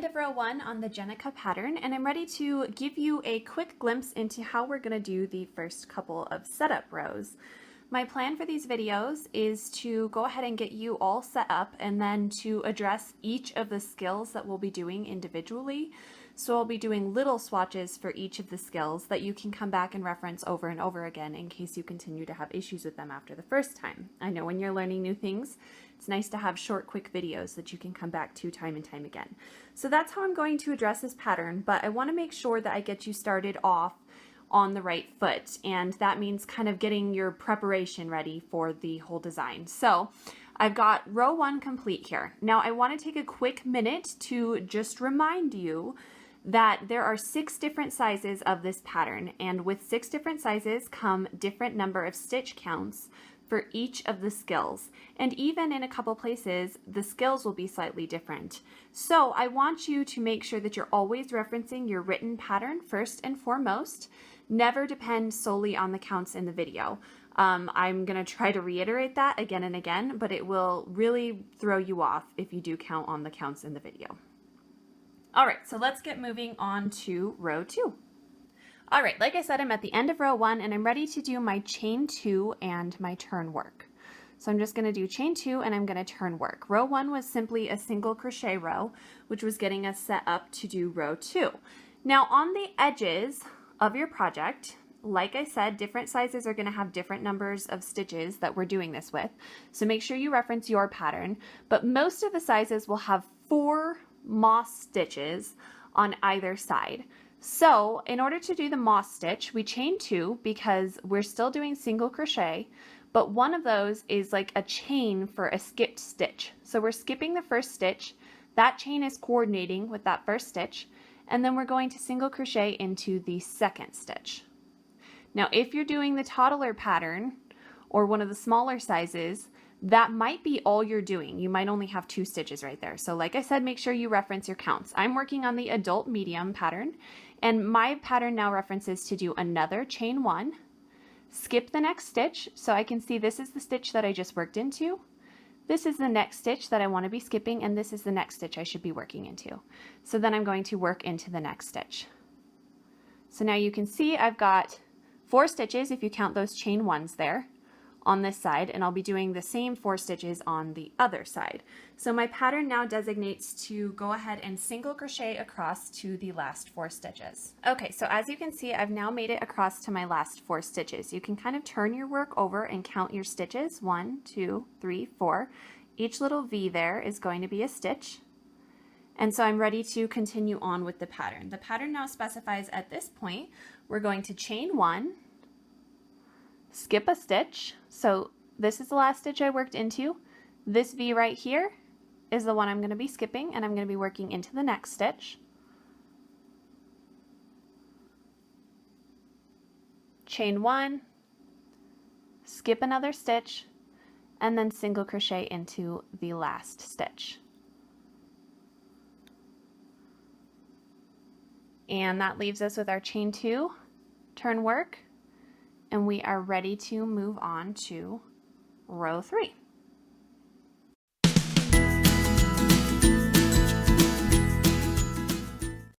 end of row 1 on the Jennika pattern, and I'm ready to give you a quick glimpse into how we're going to do the first couple of setup rows. My plan for these videos is to go ahead and get you all set up and then to address each of the skills that we'll be doing individually. So I'll be doing little swatches for each of the skills that you can come back and reference over and over again in case you continue to have issues with them after the first time. I know when you're learning new things, it's nice to have short, quick videos that you can come back to time and time again. So that's how I'm going to address this pattern, but I want to make sure that I get you started off on the right foot, and that means kind of getting your preparation ready for the whole design. So I've got row 1 complete here. Now I want to take a quick minute to just remind you that there are 6 different sizes of this pattern, and with 6 different sizes come different number of stitch counts for each of the skills, and even in a couple places the skills will be slightly different. So I want you to make sure that you're always referencing your written pattern first and foremost. Never depend solely on the counts in the video. I'm going to try to reiterate that again and again, but it will really throw you off if you do count on the counts in the video. All right, so let's get moving on to row 2. All right, like I said, I'm at the end of row 1 and I'm ready to do my chain 2 and my turn work. So I'm just going to do chain 2 and I'm going to turn work. Row 1 was simply a single crochet row, which was getting us set up to do row 2. Now on the edges of your project, like I said, different sizes are going to have different numbers of stitches that we're doing this with. So make sure you reference your pattern, but most of the sizes will have 4 moss stitches on either side. So in order to do the moss stitch, we chain 2 because we're still doing single crochet, but one of those is like a chain for a skipped stitch. So we're skipping the first stitch, that chain is coordinating with that first stitch, and then we're going to single crochet into the second stitch. Now if you're doing the toddler pattern or one of the smaller sizes, that might be all you're doing. You might only have 2 stitches right there. So like I said, make sure you reference your counts. I'm working on the adult medium pattern, and my pattern now references to do another chain 1, skip the next stitch, so I can see this is the stitch that I just worked into. This is the next stitch that I want to be skipping, and this is the next stitch I should be working into. So then I'm going to work into the next stitch. So now you can see I've got 4 stitches if you count those chain 1s there on this side, and I'll be doing the same 4 stitches on the other side. So my pattern now designates to go ahead and single crochet across to the last 4 stitches. Okay, so as you can see, I've now made it across to my last 4 stitches. You can kind of turn your work over and count your stitches. 1, 2, 3, 4. Each little V there is going to be a stitch. And so I'm ready to continue on with the pattern. The pattern now specifies at this point, we're going to chain 1, skip a stitch. So this is the last stitch I worked into. This V right here is the one I'm going to be skipping, and I'm going to be working into the next stitch. Chain 1, skip another stitch, and then single crochet into the last stitch. And that leaves us with our chain 2, turn work, and we are ready to move on to row 3.